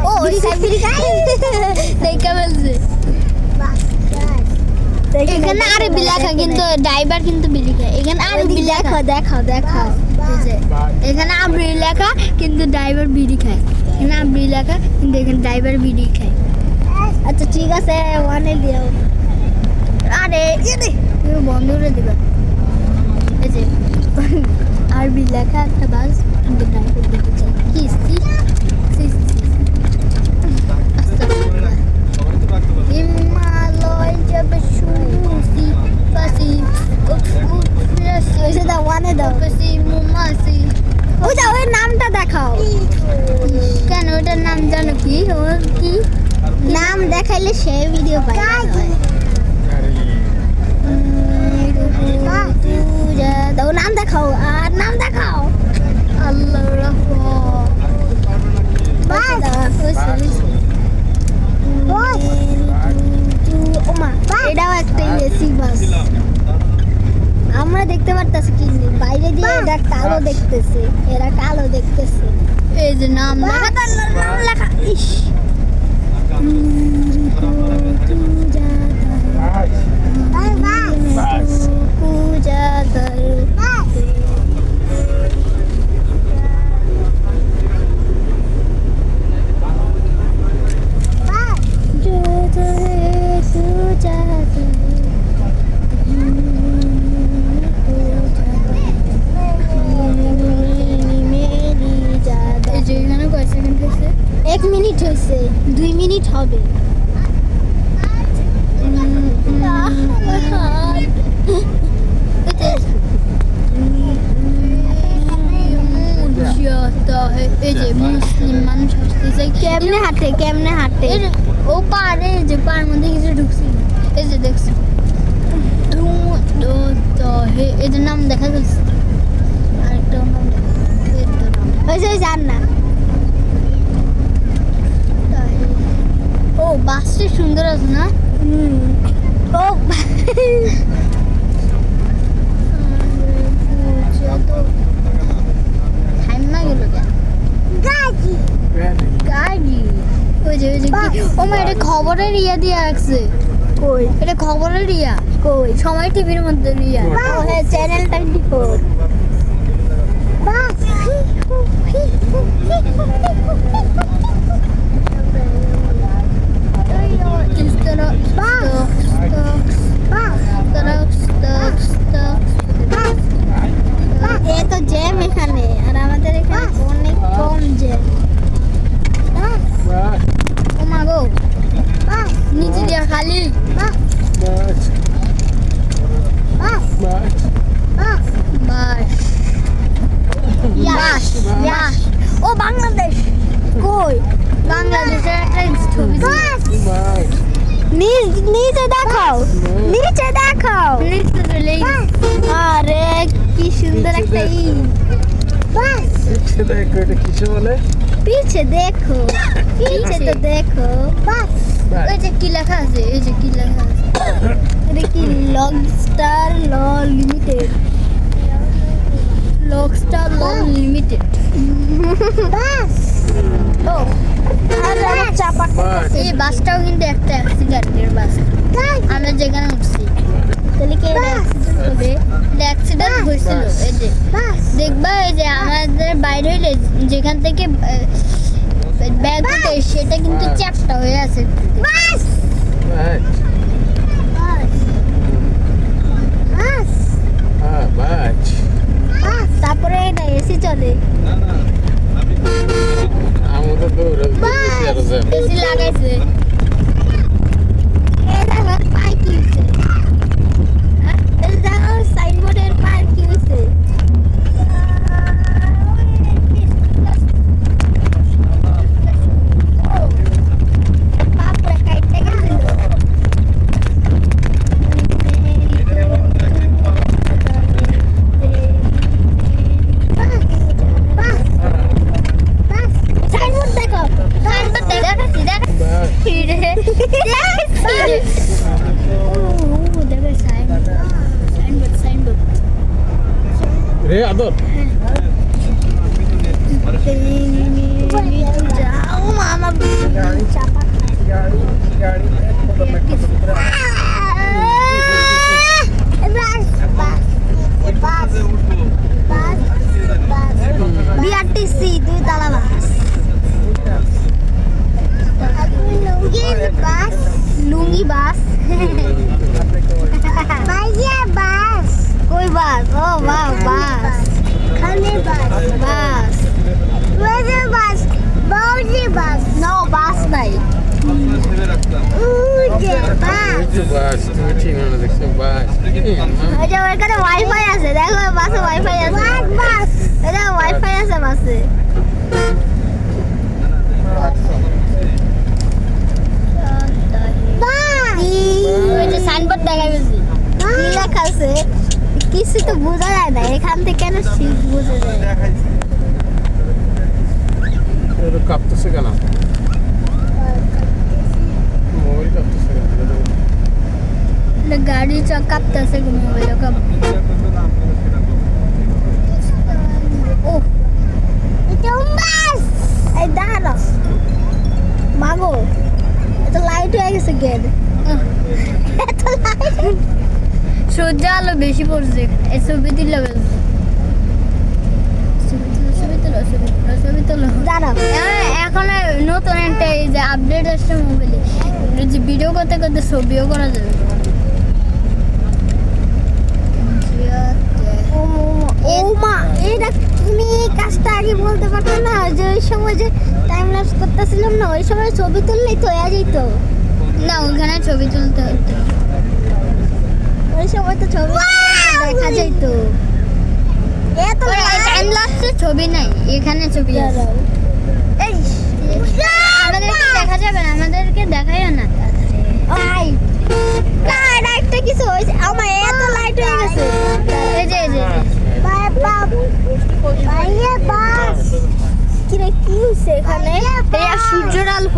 ও বিড়ি খায় দেখা বলছে এখানে আরবি লেখা কিন্তু ড্রাইভার কিন্তু বিড়ি খায় এখানে আরবি লেখা দেখাও এখানে আরবি লেখা কিন্তু ড্রাইভার বিড়ি খায় এখানে আরবি লেখা কিন্তু এখানে ড্রাইভার বিড়ি খায় আচ্ছা ঠিক আছে ওয়ানে দিও আরে তুমি বন্ধ করে দিবা এই যে আরবি লেখা একটা বাস কিন্তু ড্রাইভার বিড়ি খায় কি হিমালয় যাবে শুনছি ফাসি ওইটা দাও ওয়ানে দাও ফাসি মুমাসি ওইটা ওই নামটা দেখাও কেন ওটার নাম জানো কি ওর কি নাম দেখাইলে সে ভিডিও পায় দাও নাম দেখাও আর নাম দেখাও আল্লাহ এটাও একটা এসি বাস আমরা দেখতে পারতেছি কি বাইরে দিয়ে এটা কালো দেখতেছে এরা কালো দেখতেছে এই যে নাম লেখা ইস এক মিনিট হয়েছে 2 মিনিট হবে এই যে মুসলিম মানুষ আসতেছে কেমনে হাঁটে ও পারে যে পার মধ্যে কিছু ঢুকছি এই যে দেখছি এই যে নাম দেখা যাচ্ছে আরেকটা নাম ওই যে জান না ও বাসটা সুন্দর আছে না ও টাইম না গেল গাড়ি ওই যে ও মা এটা খবরের ইয়া দিয়ে রাখছে কই এটা খবরের ইয়া কই সময় টিভির মধ্যে ইয়া ও হ্যাঁ চ্যানেল 24 বাস জ্যাম এখানে আর আমাদের এখানে অনেক কম জ্যাম ও মা গো নিচে দিয়া খালি ও বাংলাদেশ কই বাংলাদেশের একটা ছবি নিচে দেখাও আরে কি সুন্দর একটা পিছে দেখো তো দেখো ওই যে কি লেখা আছে এটা কি লকস্টার ল লিমিটেড ও এই বাসটাও কিন্তু একটা অ্যাক্সিডেন্টের বাস আমরা যেখানে উঠছি তাহলে কি অ্যাক্সিডেন্ট হয়েছিল এই যে দেখবা এই যে আমাদের বাইরে হইলে যেখান থেকে ব্যাগ উঠে সেটা কিন্তু চ্যাপটা হয়ে আছে তারপরে এটা এসি চলে এসি লাগাইছে সাইনবোর্ডের পার কি হয়েছে রে আদর যাও মামা সব চাপা বিআরটিসি 2 তলা বাস লুঙ্গি বাস বাস কই বাস ও বাহ বাস খানে বাস বাস ওয়ে বাস বাউজি বাস নো বাস নাই উজে বাস বাস তুমি চিনো না দেখছো বাস ওই যে ওখানে ওয়াইফাই আছে দেখো বাসে ওয়াইফাই আছে বাস এটা ওয়াইফাই আছে বাসে ওই যে সাইনবোর্ড দেখা গেছে কি লেখা আছে কিছু তো বোঝা যায় না এখান থেকে কেন শীত বোঝা যায় এটা কাঁপতেছে কেন মোবাইল কাঁপতেছে কেন গাড়ি চাকা কাঁপতেছে মোবাইল ও এটা বাস এই দাঁড়া মাগো এটা লাইট হয়ে গেছে গেট এত লাইট সূর্য আলো বেশি পড়ছে এই ছবি দিলে এখন নতুন একটা এই যে আপডেট আসছে মোবাইলে যে ভিডিও করতে করতে ছবিও করা যাবে ও মা এটা তুমি কাজটা আগে বলতে পারতো না যে ওই সময় যে টাইম ল্যাপস করতেছিলাম না ওই সময় ছবি তুললেই তো হয়ে যেত না ওখানে ছবি তুলতে হতো ওই সময় তো ছবি দেখা যেত এত টাইম ল্যাপসে ছবি নাই এখানে ছবি আছে এই আমাদেরকে দেখা যাবে না আমাদেরকে দেখাইও না লাইট না এটা একটা কিছু হয়েছে আমার এত লাইট হয়ে গেছে এই যে বাই বাই বাস কি রে কি হইছে এখানে এই সূর্যের আলো